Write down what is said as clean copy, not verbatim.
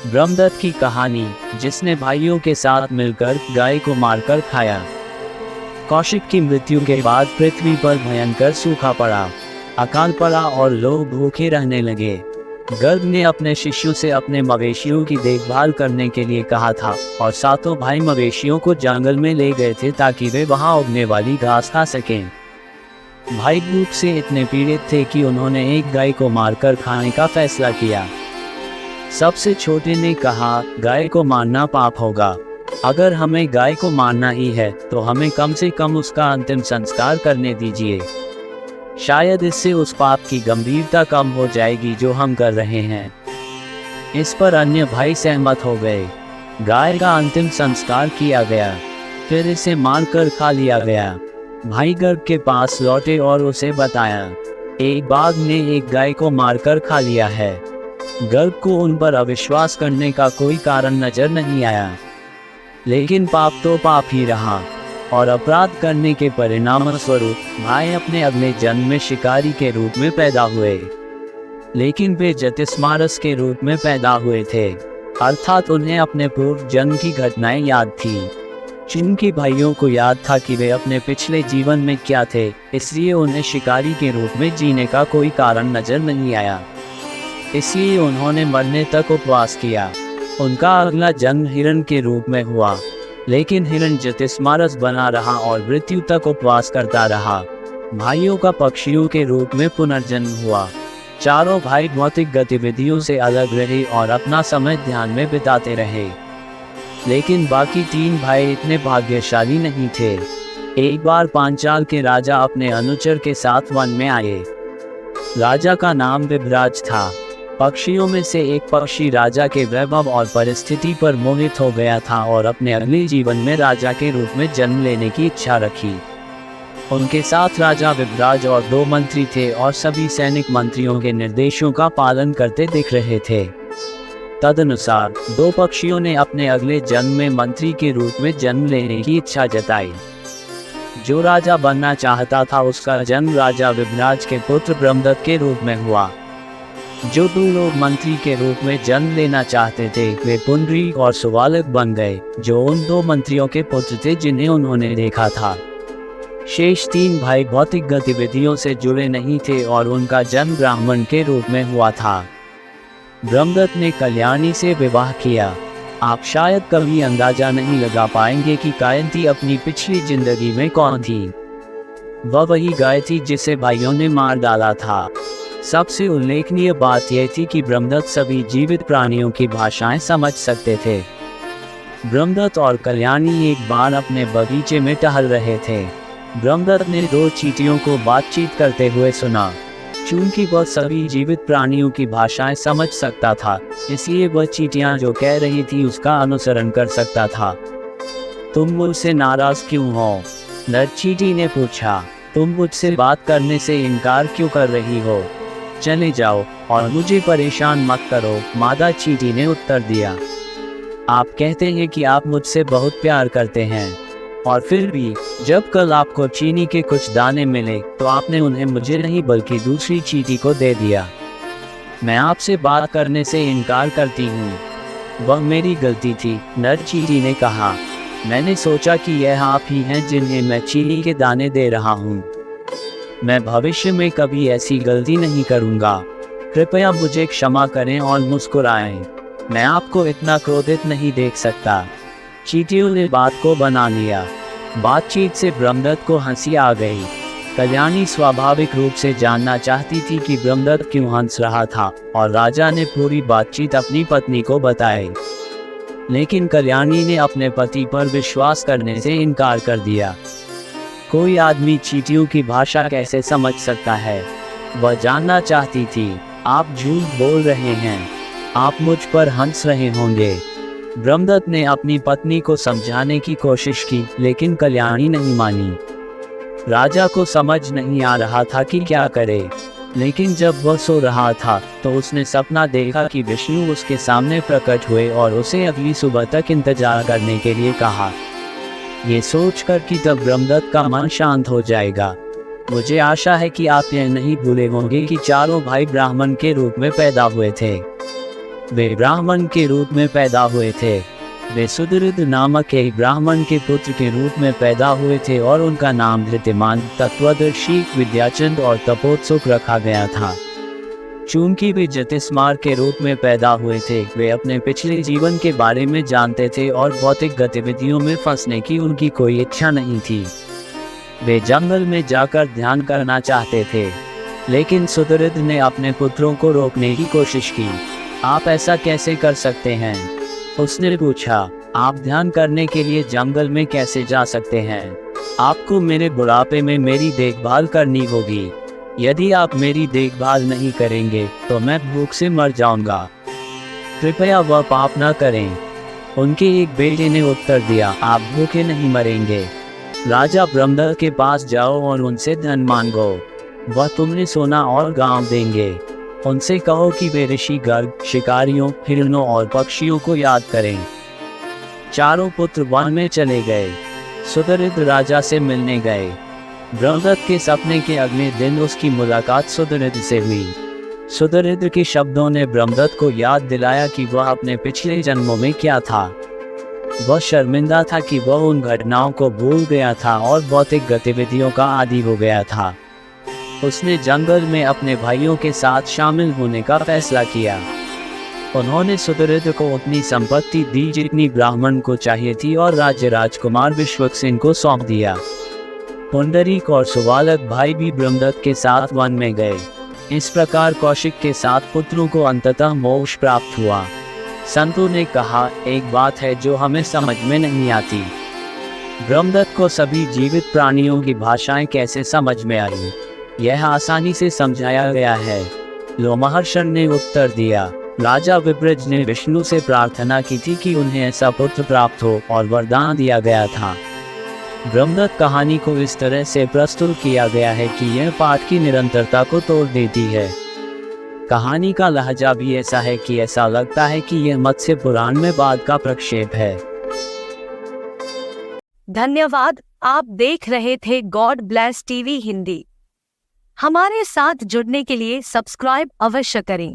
ब्रह्मदत्त की कहानी, जिसने भाइयों के साथ मिलकर गाय को मारकर खाया। कौशिक की मृत्यु के बाद पृथ्वी पर भयंकर सूखा पड़ा, अकाल पड़ा और लोग भूखे रहने लगे। गर्ग ने अपने शिष्यों से अपने मवेशियों की देखभाल करने के लिए कहा था और सातों भाई मवेशियों को जंगल में ले गए थे ताकि वे वहां उगने वाली घास खा सकें। भाई भूख से इतने पीड़ित थे कि उन्होंने एक गाय को मारकर खाने का फैसला किया। सबसे छोटे ने कहा, गाय को मारना पाप होगा। अगर हमें गाय को मारना ही है तो हमें कम से कम उसका अंतिम संस्कार करने दीजिए। शायद इससे उस पाप की गंभीरता कम हो जाएगी जो हम कर रहे हैं। इस पर अन्य भाई सहमत हो गए। गाय का अंतिम संस्कार किया गया, फिर इसे मारकर खा लिया गया। भाई गर्ग के पास लौटे और उसे बताया, एक बाघ ने एक गाय को मारकर खा लिया है। गर्ग को उन पर अविश्वास करने का कोई कारण नजर नहीं आया, लेकिन पाप तो पाप ही रहा और अपराध करने के परिणाम स्वरूप भाई अपने अगले जन्म में शिकारी के रूप में पैदा हुए, लेकिन वे ज्योतिष्मारस के रूप में पैदा हुए थे, अर्थात उन्हें अपने पूर्व जन्म की घटनाएं याद थी। जिनके भाइयों को याद था कि वे अपने पिछले जीवन में क्या थे, इसलिए उन्हें शिकारी के रूप में जीने का कोई कारण नजर नहीं आया। इसलिए उन्होंने मरने तक उपवास किया। उनका अगला जन्म हिरण के रूप में हुआ, लेकिन हिरण ज्योतिष्मारस बना रहा और मृत्यु तक उपवास करता रहा। भाइयों का पक्षियों के रूप में पुनर्जन्म हुआ। चारों भाई भौतिक गतिविधियों से अलग रहे और अपना समय ध्यान में बिताते रहे, लेकिन बाकी तीन भाई इतने भाग्यशाली नहीं थे। एक बार पांचाल के राजा अपने अनुचर के साथ वन में आए। राजा का नाम विभराज था। पक्षियों में से एक पक्षी राजा के वैभव और परिस्थिति पर मोहित हो गया था और अपने अगले जीवन में राजा के रूप में जन्म लेने की इच्छा रखी। उनके साथ राजा विभराज और दो मंत्री थे और सभी सैनिक मंत्रियों के निर्देशों का पालन करते दिख रहे थे। तदनुसार दो पक्षियों ने अपने अगले जन्म में मंत्री के रूप में जन्म लेने की इच्छा जताई। जो राजा बनना चाहता था उसका जन्म राजा विभराज के पुत्र ब्रह्मदत्त के रूप में हुआ। जो दो लोग मंत्री के रूप में जन्म लेना चाहते थे वे पुंडरीक और सुवालक बन गए, जो उन दो मंत्रियों के पुत्र थे जिन्हें उन्होंने देखा था। शेष तीन भाई भौतिक गतिविधियों से जुड़े नहीं थे और उनका जन्म ब्राह्मण के रूप में हुआ था। ब्रह्मदत्त ने कल्याणी से विवाह किया। आप शायद कभी अंदाजा नहीं लगा पाएंगे कि कायंती अपनी पिछली जिंदगी में कौन थी। वह वही गाय थी जिसे भाइयों ने मार डाला था। सबसे उल्लेखनीय बात यह थी कि ब्रह्मदत्त सभी जीवित प्राणियों की भाषाएं समझ सकते थे। ब्रह्मदत्त और कल्याणी एक बार अपने बगीचे में टहल रहे थे। ब्रह्मदत्त ने दो चींटियों को बातचीत करते हुए सुना। चूंकि वह सभी जीवित प्राणियों की भाषाएं समझ सकता था, इसलिए वह चींटियां जो कह रही थी उसका अनुसरण कर सकता था। तुम मुझसे नाराज क्यों हो? नर चींटी ने पूछा। तुम मुझसे बात करने से इनकार क्यों कर रही हो? चले जाओ और मुझे परेशान मत करो, मादा चींटी ने उत्तर दिया। आप कहते हैं कि आप मुझसे बहुत प्यार करते हैं, और फिर भी जब कल आपको चीनी के कुछ दाने मिले तो आपने उन्हें मुझे नहीं बल्कि दूसरी चींटी को दे दिया। मैं आपसे बात करने से इनकार करती हूँ। वह मेरी गलती थी, नर चींटी ने कहा। मैंने सोचा कि यह आप ही हैं जिन्हें मैं चीनी के दाने दे रहा हूँ। मैं भविष्य में कभी ऐसी गलती नहीं करूँगा। कृपया मुझे क्षमा करें और मुस्कुराएं। मैं आपको इतना क्रोधित नहीं देख सकता। चींटियों ने बात को बना लिया। बातचीत से ब्रह्मदत्त को हंसी आ गई। कल्याणी स्वाभाविक रूप से जानना चाहती थी कि ब्रह्मदत्त क्यों हंस रहा था और राजा ने पूरी बातचीत अपनी पत्नी को बताई, लेकिन कल्याणी ने अपने पति पर विश्वास करने से इनकार कर दिया। कोई आदमी चींटियों की भाषा कैसे समझ सकता है? वह जानना चाहती थी। आप झूठ बोल रहे हैं, आप मुझ पर हंस रहे होंगे। ब्रह्मदत्त ने अपनी पत्नी को समझाने की कोशिश की, लेकिन कल्याणी नहीं मानी। राजा को समझ नहीं आ रहा था कि क्या करे, लेकिन जब वह सो रहा था तो उसने सपना देखा कि विष्णु उसके सामने प्रकट हुए और उसे अगली सुबह तक इंतजार करने के लिए कहा। ये सोचकर कि तब ब्रह्मदत्त का मन शांत हो जाएगा। मुझे आशा है कि आप यह नहीं भूले होंगे कि चारों भाई ब्राह्मण के रूप में पैदा हुए थे। वे ब्राह्मण के रूप में पैदा हुए थे। वे सुदृढ़ नामक एक ब्राह्मण के पुत्र के रूप में पैदा हुए थे और उनका नाम धृतिमान, तत्वदर्शी, विद्याचंद और तपोत्सुक रखा गया था। चूंकि वे ज्योतिष्मार के रूप में पैदा हुए थे, वे अपने पिछले जीवन के बारे में जानते थे और भौतिक गतिविधियों में फंसने की उनकी कोई इच्छा नहीं थी। वे जंगल में जाकर ध्यान करना चाहते थे, लेकिन सुदृढ़ ने अपने पुत्रों को रोकने की कोशिश की। आप ऐसा कैसे कर सकते हैं? उसने पूछा। आप ध्यान करने के लिए जंगल में कैसे जा सकते हैं? आपको मेरे बुढ़ापे में मेरी देखभाल करनी होगी। यदि आप मेरी देखभाल नहीं करेंगे तो मैं भूख से मर जाऊंगा। कृपया वह पाप न करें। उनके एक बेटे ने उत्तर दिया, आप भूखे नहीं मरेंगे। राजा ब्रह्मदत्त के पास जाओ और उनसे धन मांगो। वह तुम्हें सोना और गांव देंगे। उनसे कहो कि वे ऋषि गर्ग, शिकारियों, हिरणों और पक्षियों को याद करें। चारों पुत्र वन में चले गए। सुदृढ़ राजा से मिलने गए। ब्रह्मदत्त के सपने के अगले दिन उसकी मुलाकात सुदृढ़ से हुई। सुदृढ़ के शब्दों ने ब्रह्मदत्त को याद दिलाया कि वह अपने पिछले जन्मों में क्या था। वह शर्मिंदा था कि वह उन घटनाओं को भूल गया था और भौतिक गतिविधियों का आदी हो गया था। उसने जंगल में अपने भाइयों के साथ शामिल होने का फैसला किया। उन्होंने सुदृढ़ को उतनी संपत्ति दी जितनी ब्राह्मण को चाहिए थी और राज्य राजकुमार विश्वक्सेन को सौंप दिया। पुंडरीक और सुबालक भाई भी ब्रह्मदत्त के साथ वन में गए। इस प्रकार कौशिक के 7 पुत्रों को अंततः मोक्ष प्राप्त हुआ। संतों ने कहा, एक बात है जो हमें समझ में नहीं आती। ब्रह्मदत्त को सभी जीवित प्राणियों की भाषाएं कैसे समझ में आई? यह आसानी से समझाया गया है। लोमहर्षण ने उत्तर दिया। राजा विप्रज ने विष्णु से प्रार्थना की थी कि उन्हें ऐसा पुत्र प्राप्त हो और वरदान दिया गया था। ब्रह्मदत्त कहानी को इस तरह से प्रस्तुत किया गया है कि यह पाठ की निरंतरता को तोड़ देती है। कहानी का लहजा भी ऐसा है कि ऐसा लगता है कि यह मत्स्य पुराण में बाद का प्रक्षेप है। धन्यवाद। आप देख रहे थे गॉड ब्लेस टीवी हिंदी। हमारे साथ जुड़ने के लिए सब्सक्राइब अवश्य करें।